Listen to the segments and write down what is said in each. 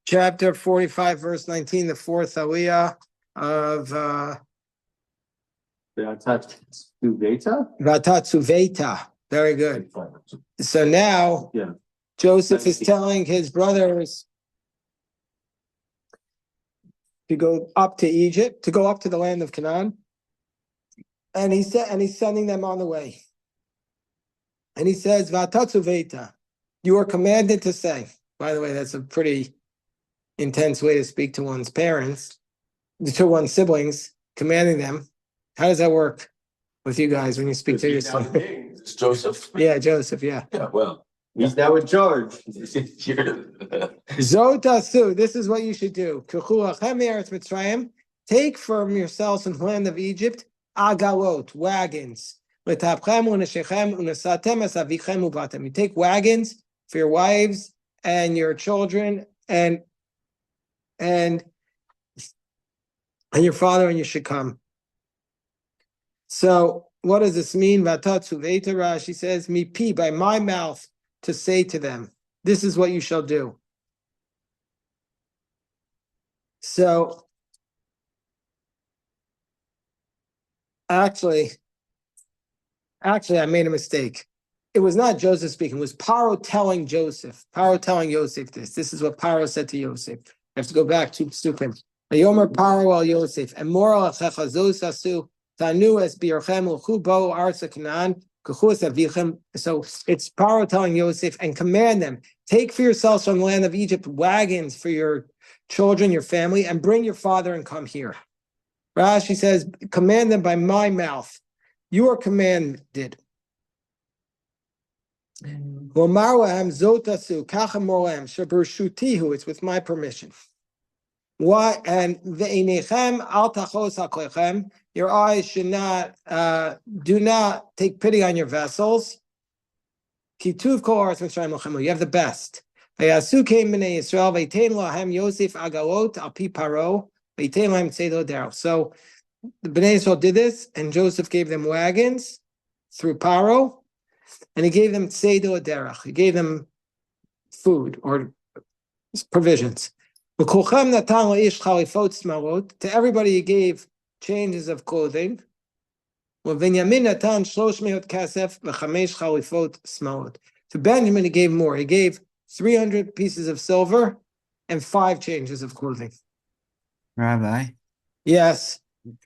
Chapter 45, verse 19, the fourth aliyah of Vatat. Very good. So now Joseph is telling his brothers to go up to Egypt, to go up to the land of Canaan. And he's sending them on the way. And he says, Vatat Suveita, you are commanded to say. By the way, that's a pretty intense way to speak to one's parents, to one's siblings, commanding them. How does that work with you guys when you speak to your son? It's Joseph. Yeah, Joseph, yeah. Yeah, well, he's now in charge. Zotasu, this is what you should do. Take from yourselves in the land of Egypt, agalot, wagons. You take wagons for your wives and your children and your father, and you should come. So what does this mean? Rashi says, Mipi, by my mouth, to say to them, this is what you shall do. So actually, I made a mistake. It was not Joseph speaking. It was Paro telling Joseph. Paro telling Yosef this. This is what Paro said to Yosef. I have to go back to stupid. Ayomer Paro al Yosef. And moral achecha zos asu tanu es biorchem l'chubo arsa Canaan k'chus avichem. So it's Paro telling Yosef, and command them, take for yourselves from the land of Egypt wagons for your children, your family, and bring your father and come here. Rashi says, command them by my mouth. You are commanded. It's with my permission. Why? And your eyes should not, do not take pity on your vessels. You have the best. So the Bnei Yisrael did this, and Joseph gave them wagons through Paro, and he gave them tzeido derech. He gave them food or provisions. To everybody he gave changes of clothing. To Benjamin he gave more. He gave 300 pieces of silver and 5 changes of clothing. Rabbi? Yes.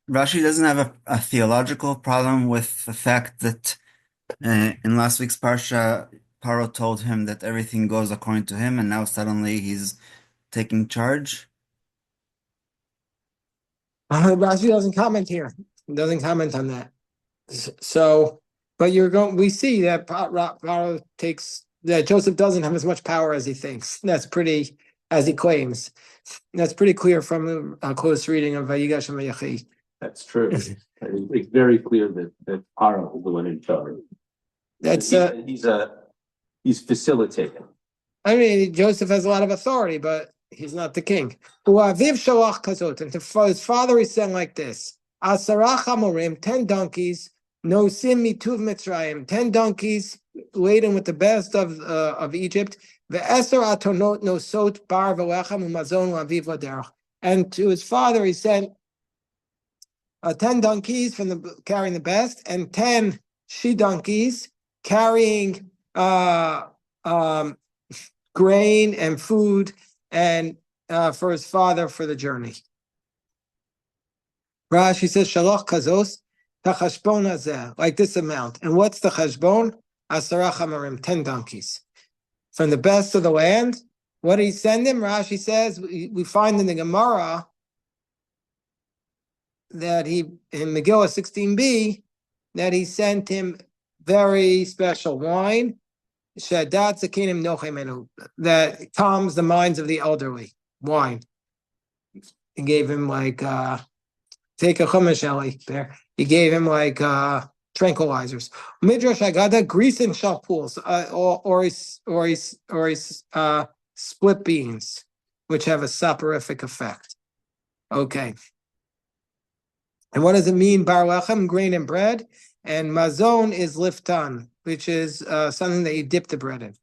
Rashi doesn't have a theological problem with the fact that in last week's Parsha, Paro told him that everything goes according to him, and now suddenly he's taking charge? Rashi doesn't comment here. He doesn't comment on that. So, but we see that Paro takes, that Joseph doesn't have as much power as he thinks. That's pretty, as he claims. That's pretty clear from a close reading of Vayigash and Vayechi. That's true. It's very clear that Paro is the one in charge. That's he's facilitating. I mean, Joseph has a lot of authority, but he's not the king. And to his father he said like this: 10 donkeys, nosim mituv Mitzrayim, 10 donkeys laden with the best of Egypt. Ve'eser atonot nosot bar v'lechem u'mazon laviv laderech. And to his father he sent 10 donkeys carrying the best, and 10 she donkeys carrying grain and food and for his father for the journey. Rashi says, Shaloch kazos tachashbon hazeh, like this amount. And what's the chashbon? 10 chamarim, 10 donkeys. From the best of the land. What did he send him? Rashi says, we find in the Gemara that in Megillah 16b, that he sent him very special wine, that calms the minds of the elderly. Wine. He gave him take a chumash, Eli, there. He gave him tranquilizers. Midrash Agada, grease and shampools, or split beans, which have a soporific effect. Okay. And what does it mean? Bar lechem, grain and bread, and mazon is liftan, which is something that you dip the bread in.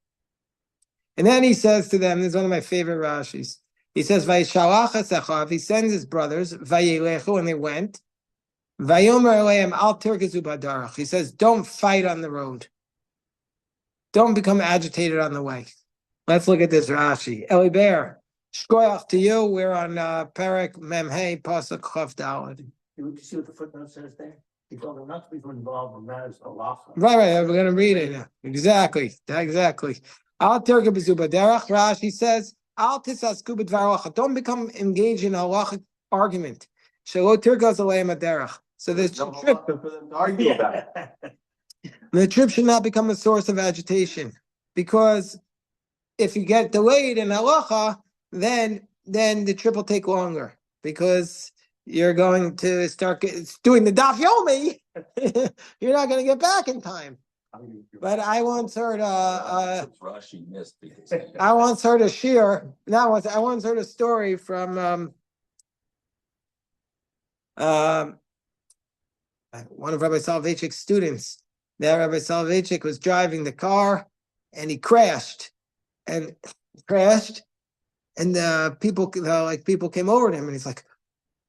And then he says to them, this is one of my favorite Rashis. He says, Vayishalach esachav, he sends his brothers, Vayilechu, and they went. Vayomer aleim al tirkezu badarach. He says, don't fight on the road. Don't become agitated on the way. Let's look at this Rashi. Eli Bear, shkoyach to you. We're on Perek Memhei Pasuk Chav Daled. You see what the footnote says there? He told them not to be involved in matters of halacha. Right. We're going to read it now. Exactly. Al tirkezu badarach. Rashi says, al tisasku b'dvar halacha. Don't become engaged in a halachic argument. Shelo tirkaz aleim aderach. So this No trip. halacha for them to argue about it. The trip should not become a source of agitation, because if you get delayed in halacha, then the trip will take longer, because you're going to start doing the daf yomi. You're not going to get back in time. But I once heard Rashi missed because I once heard a shir. I once heard a story from one of Rabbi Soloveitchik's students. That Rabbi Soloveitchik was driving the car, and he crashed, and people came over to him, and he's like,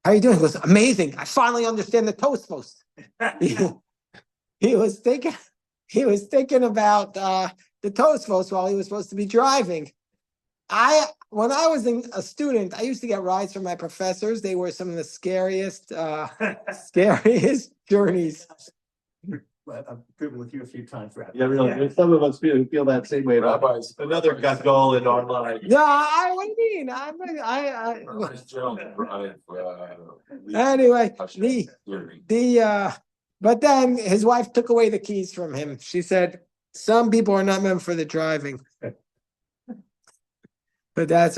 "How are you doing?" He goes, "Amazing! I finally understand the Tosfos." He was thinking about the Tosfos while he was supposed to be driving. When I was a student, I used to get rides from my professors. They were some of the scariest journeys. I've driven with you a few times, Rabbi. Yeah, really. There's some of us feel that same way. rabbis, Another gut goal in our life. No, what do you mean? rabbis generally drive, Anyway, the but then his wife took away the keys from him. She said, "Some people are not meant for the driving." But that's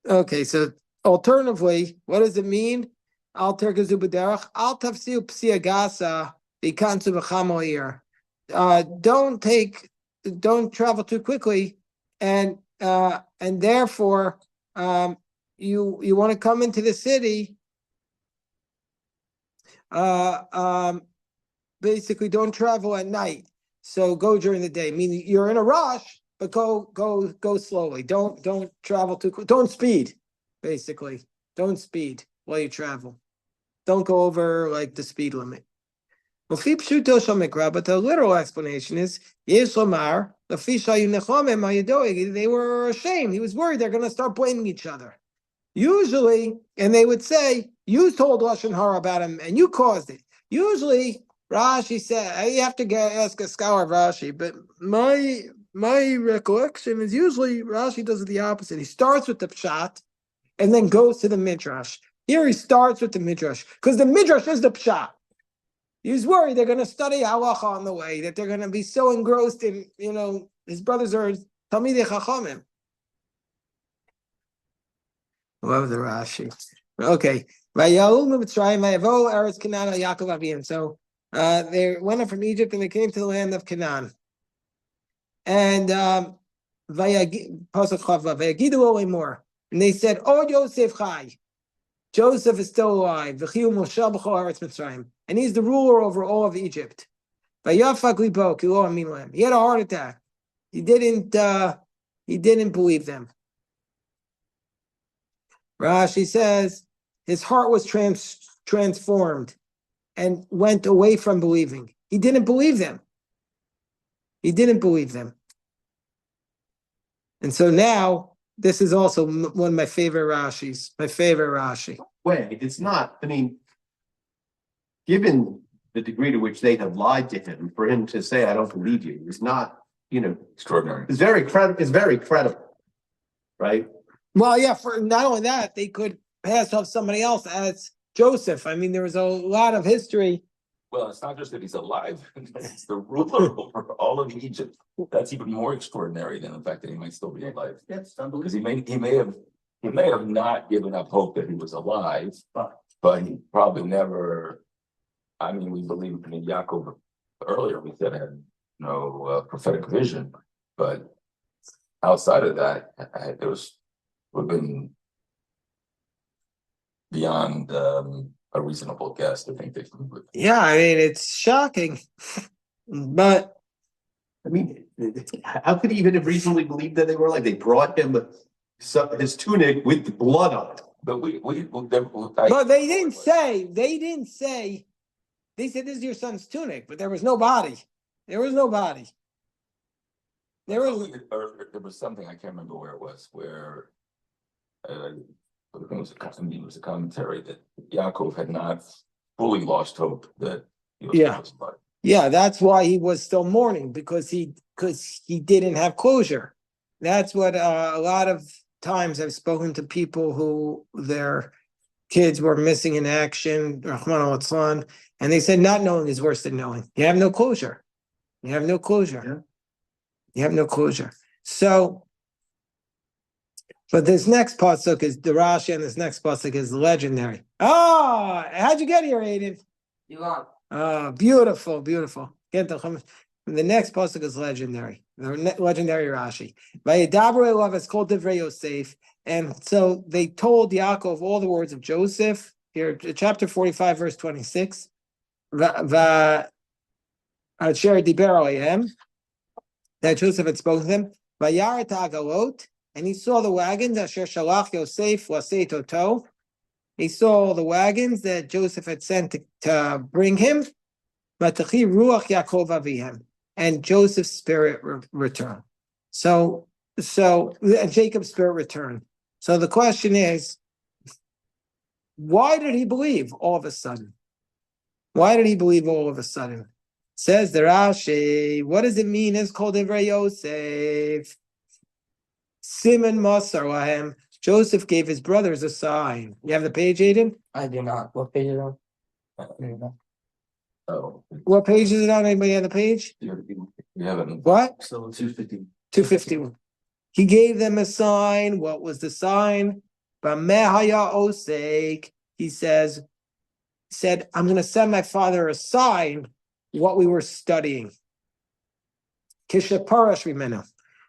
okay. So alternatively, what does it mean? Al terkazu b'derech, al tafsiu psiagasa v'kansu b'chamoir. Don't travel too quickly, and therefore, you want to come into the city. Basically, don't travel at night. So go during the day. Meaning you're in a rush, but go slowly. Don't travel too quick. Don't speed. Basically, don't speed while you travel. Don't go over like the speed limit. But the literal explanation is they were ashamed. He was worried they're going to start blaming each other. Usually, and they would say, "You told Lashon Hara about him, and you caused it." Usually, Rashi said, you have to ask a scholar of Rashi, but my recollection is usually Rashi does the opposite. He starts with the pshat and then goes to the midrash. Here he starts with the midrash, because the midrash is the pshat. He's worried they're going to study halacha on the way, that they're going to be so engrossed in, his brothers are Talmidei Chachamim. Love the Rashi. Okay. So they went up from Egypt and they came to the land of Canaan. And and they said, "Oh, Yosef Chai. Joseph is still alive. And he's the ruler over all of Egypt." He had a heart attack. He didn't believe them. Rashi says his heart was transformed and went away from believing. He didn't believe them. And so now, this is also one of my favorite Rashis. My favorite Rashi. Way, it's not. I mean, given the degree to which they have lied to him, for him to say, "I don't believe you," is not, extraordinary. It's very credible, right? Well, yeah. For not only that, they could pass off somebody else as Joseph. I mean, there was a lot of history. Well, it's not just that he's alive; it's the ruler over all of Egypt. That's even more extraordinary than the fact that he might still be alive. That's Because unbelievable. he may have not given up hope that he was alive, but he probably never. I mean, we believe in Yaakov earlier. We said had no prophetic vision, but outside of that, it would have been beyond a reasonable guess to think that he would. Yeah, I mean, it's shocking, but I mean, how could he even have reasonably believed that they were alive? They brought him his tunic with blood on it. But But they didn't say, they said, this is your son's tunic, but there was no body. There was no body. There was, There was something, I can't remember where it was, where I think it was a commentary that Yaakov had not fully lost hope that he was Yeah. alive. yeah, that's why he was still mourning, because he didn't have closure. That's what a lot of times I've spoken to people who their kids were missing in action, Rahman al-Atzlan, and they said not knowing is worse than knowing. You have no closure. You have no closure. Yeah. You have no closure. So, but this next pasuk is the Rashi, and this next pasuk is legendary. Ah, how'd you get here, Aiden? You want? Beautiful, beautiful. Get the next pasuk is legendary. The legendary Rashi. Vayidaber elav, it's called Divrei Yosef. And so they told Yaakov all the words of Joseph. Here, chapter 45, verse 26. That Joseph had spoken to them. Vayaret agalot, and he saw the wagons. Asher shalach Yosef laseit oto. He saw the wagons that Joseph had sent to bring him. Vatachi ruach Yaakov avihem, and Joseph's spirit returned. So Jacob's spirit returned. So the question is, why did he believe all of a sudden? Why did he believe all of a sudden? Says the Rashi, what does it mean? It's called Divrei Yosef. Simon Masar lahem. Joseph gave his brothers a sign. You have the page, Aiden? I do not. What page is it on? Oh, What page is it on? Anybody have the page? you haven't. What? So 250. 251. He gave them a sign. What was the sign? Bamehaya osek. He said, I'm going to send my father a sign. What we were studying. Kishaparash Rimenu.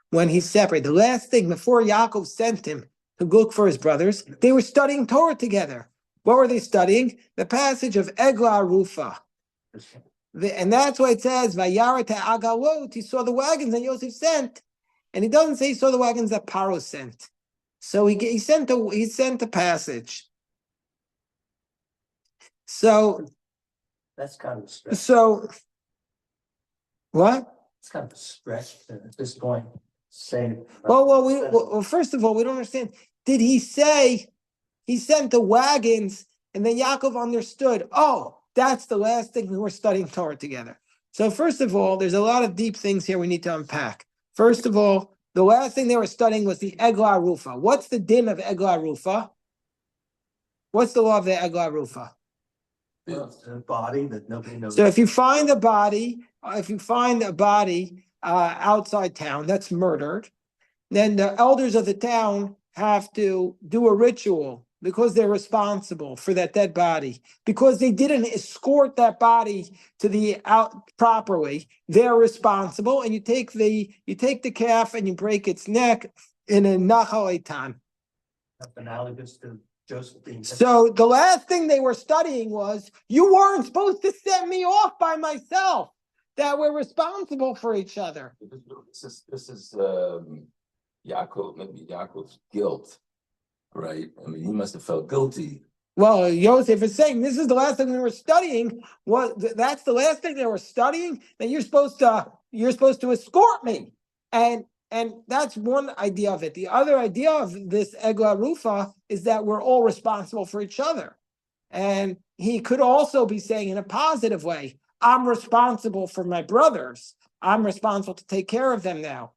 When he separated, the last thing before Yaakov sent him to look for his brothers, they were studying Torah together. What were they studying? The passage of Eglah Rufa. And that's why it says, Vayaret agalot, he saw the wagons that Yosef sent. And he doesn't say he saw the wagons that Paro sent. So he sent a passage. So That's kind of a stretch. So, what? It's kind of a stretch at this point. Saying. Well, first of all, we don't understand. Did he say he sent the wagons, and then Yaakov understood? Oh, that's the last thing we were studying Torah together. So, first of all, there's a lot of deep things here we need to unpack. First of all, the last thing they were studying was the Eglah Rufa. What's the din of Eglah Rufa? What's the law of the Eglah Rufa? A body that nobody knows. So if you find a body, outside town that's murdered, then the elders of the town have to do a ritual because they're responsible for that dead body. Because they didn't escort that body to the out properly, they're responsible. And you take the calf and you break its neck in a Nachal Eitan. Analogous to Josephine. So the last thing they were studying was, you weren't supposed to send me off by myself, that we're responsible for each other. This is Yaakov, maybe Yaakov's guilt, right? I mean, he must have felt guilty. Well, Yosef is saying, this is the last thing we were studying. That's the last thing they were studying. Then you're supposed to escort me. And that's one idea of it. The other idea of this Eglah Rufa is that we're all responsible for each other. And he could also be saying in a positive way, I'm responsible for my brothers. I'm responsible to take care of them now.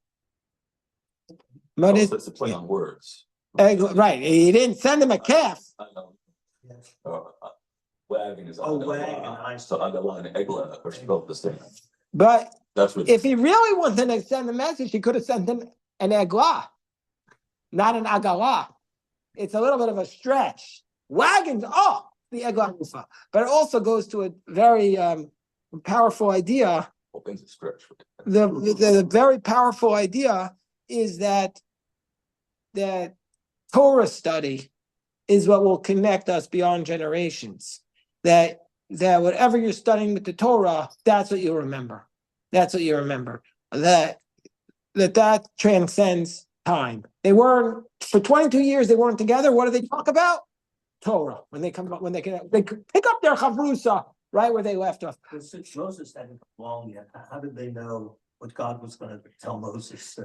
But It's a play on words. right. He didn't send him a calf. I know. Wagon is wagon. So underline Eglah are spelled the same. But That's what. if he really wanted to send a message, he could have sent him an Eglah, not an Agalah. It's a little bit of a stretch. Wagons, the Eglah Rufa. But it also goes to a very powerful idea. Opens a stretch. The very powerful idea is that Torah study is what will connect us beyond generations. That whatever you're studying with the Torah, that's what you remember. That's what you remember. that transcends time. They weren't for 22 years. They weren't together. What do they talk about? Torah. When they come, when they could pick up their chavrusa right where they left off. But since Moses hadn't come along yet, how did they know what God was going to tell Moses?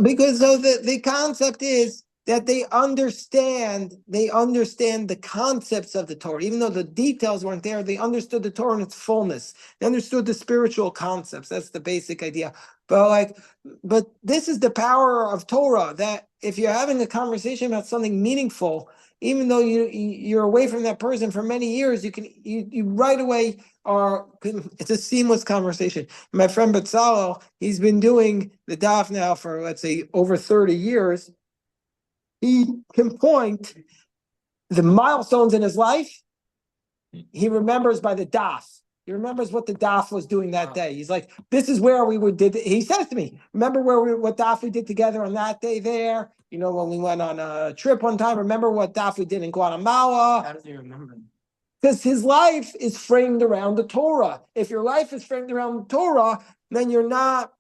Because so the concept is that they understand the concepts of the Torah, even though the details weren't there. They understood the Torah in its fullness. They understood the spiritual concepts. That's the basic idea. But this is the power of Torah, that if you're having a conversation about something meaningful, even though you're away from that person for many years, you right away it's a seamless conversation. My friend Batzalo, he's been doing the daf now for, let's say, over 30 years. He can point the milestones in his life. He remembers by the daf. He remembers what the daf was doing that day. He's like, this is where we did. He says to me, remember what daf we did together on that day there? You know, when we went on a trip one time, remember what daf we did in Guatemala? How does he remember? Because his life is framed around the Torah. If your life is framed around the Torah, then you're not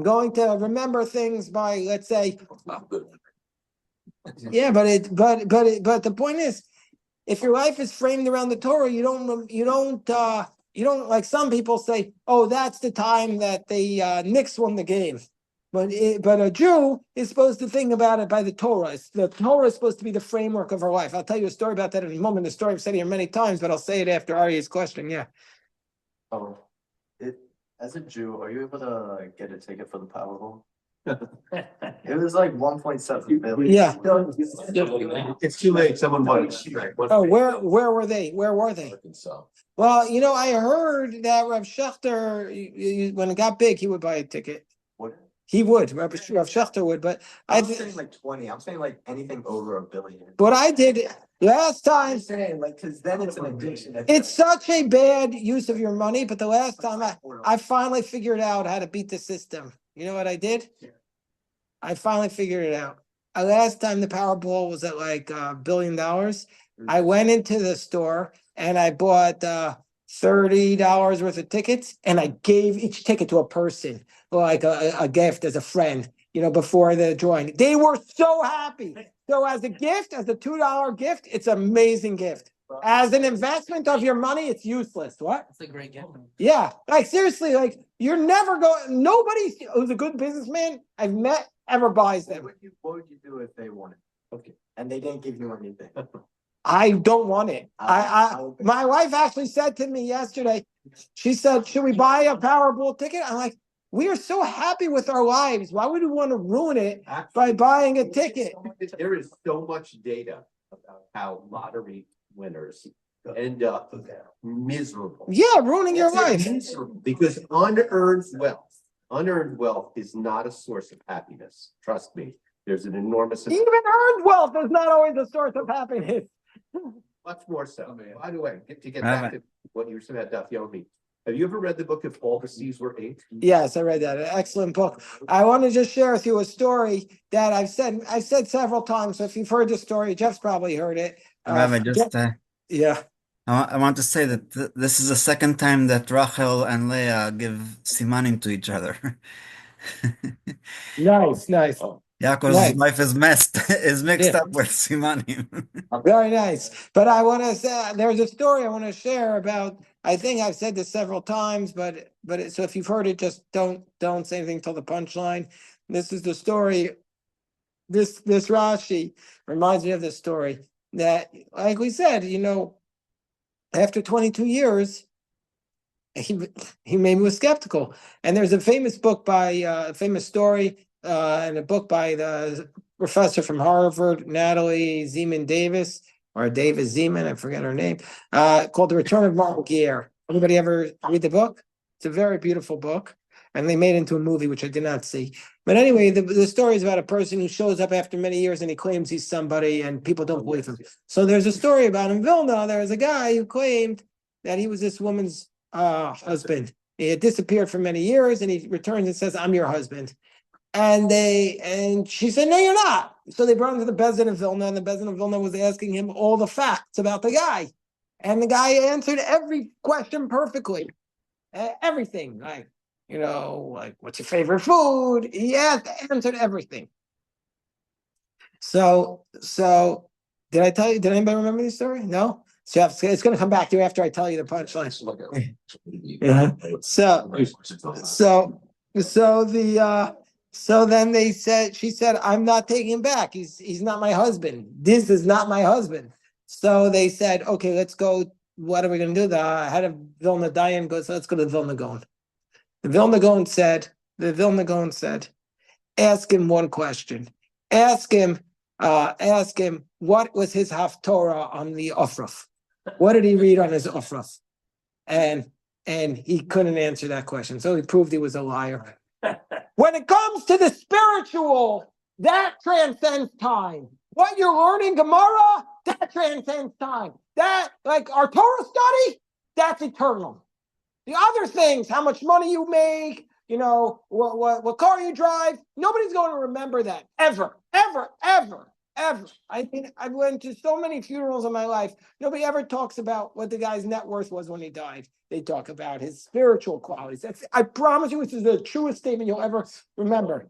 going to remember things by, let's say, yeah, but the point is, if your life is framed around the Torah, you don't like some people say, oh, that's the time that the Knicks won the game. But a Jew is supposed to think about it by the Torah. The Torah is supposed to be the framework of our life. I'll tell you a story about that in a moment. The story I've said here many times, but I'll say it after Aryeh's question. Yeah. Oh, as a Jew, are you able to get a ticket for the Powerball? It was like 1.7 billion. Yeah. It's too late, someone won. Oh, where were they? Where were they? Arkansas. Well, I heard that Rav Schechter, when it got big, he would buy a ticket. What? He would. Rav Schechter would, but I'm saying like 20. I'm saying like anything over $1 billion. what I did last time. I'm saying like, because then it's an addiction. It's such a bad use of your money, but the last time I finally figured out how to beat the system. You know what I did? Yeah. I finally figured it out. Last time the Powerball was at like $1 billion. I went into the store and I bought $30 worth of tickets, and I gave each ticket to a person, like a gift as a friend, before the drawing. They were so happy. So as a gift, as a $2 gift, it's an amazing gift. As an investment of your money, it's useless. What? That's a great gift. Yeah. Like seriously, like you're never going, nobody who's a good businessman I've met ever buys them. What would you do if they won it? Okay. And they didn't give you anything. I don't want it. My wife actually said to me yesterday, she said, should we buy a Powerball ticket? I'm like, we are so happy with our lives. Why would we want to ruin it by buying a ticket? There is so much data about how lottery winners end up miserable. Yeah, ruining your life. Miserable, because unearned wealth is not a source of happiness. Trust me. There's an enormous. Even earned wealth is not always a source of happiness. Much more so. By the way, to get back to what you were saying about Daf Yomi, have you ever read the book If All the Seas Were Ink? Yes, I read that. An excellent book. I want to just share with you a story that I've said several times. So if you've heard the story, Jeff's probably heard it. Rabbi, Yeah. I want to say that this is the second time that Rachel and Leah give simanim to each other. Nice. Yaakov's life is mixed up with simanim. Very nice. But I want to say there's a story I want to share about. I think I've said this several times, but so if you've heard it, just don't say anything till the punchline. This is the story. This Rashi reminds me of this story that, like we said, after 22 years, he maybe was skeptical. And there's a famous book by a famous story and a book by the professor from Harvard, Natalie Zeman Davis, or Davis Zeman, I forget her name, called The Return of Martin Guerre. Anybody ever read the book? It's a very beautiful book. And they made it into a movie, which I did not see. But anyway, the story is about a person who shows up after many years and he claims he's somebody and people don't believe him. So there's a story about in Vilna. There was a guy who claimed that he was this woman's husband. He had disappeared for many years and he returns and says, I'm your husband. And she said, no, you're not. So they brought him to the Bezdin of Vilna, and the Bezdin of Vilna was asking him all the facts about the guy. And the guy answered every question perfectly. Everything. Like, like, what's your favorite food? He answered everything. So did I tell you? Did anybody remember this story? No. So it's going to come back to you after I tell you the punchline. Yeah. So then she said, I'm not taking him back. He's not my husband. This is not my husband. So they said, okay, let's go. What are we going to do? The head of Vilna Dayan goes, let's go to the Vilna Gaon. The Vilna Gaon said, ask him one question. Ask him, what was his haftorah on the Ofraf? What did he read on his Ofraf? And he couldn't answer that question. So he proved he was a liar. When it comes to the spiritual, that transcends time. What you're learning Gemara, that transcends time. That, like our Torah study, that's eternal. The other things, how much money you make, what car you drive, nobody's going to remember that ever. I mean, I went to so many funerals in my life. Nobody ever talks about what the guy's net worth was when he died. They talk about his spiritual qualities. I promise you, this is the truest statement you'll ever remember.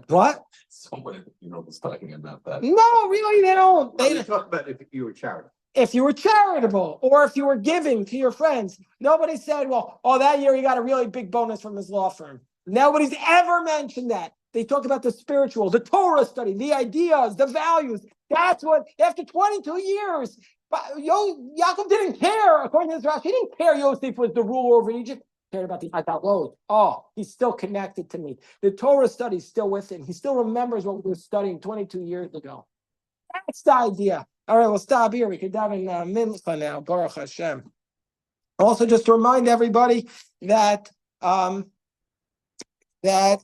What? Someone was talking about that. No, really, they don't. They talk about if you were charitable. If you were charitable or if you were giving to your friends, nobody said, well, that year he got a really big bonus from his law firm. Nobody's ever mentioned that. They talk about the spiritual, the Torah study, the ideas, the values. That's what, after 22 years, Yaakov didn't care, according to this Rashi, he didn't care Yosef was the ruler over Egypt. He cared about the Atalot. Oh, he's still connected to me. The Torah study is still with him. He still remembers what we were studying 22 years ago. That's the idea. All right, we'll stop here. We could dive in Mincha now. Baruch Hashem. Also, just to remind everybody that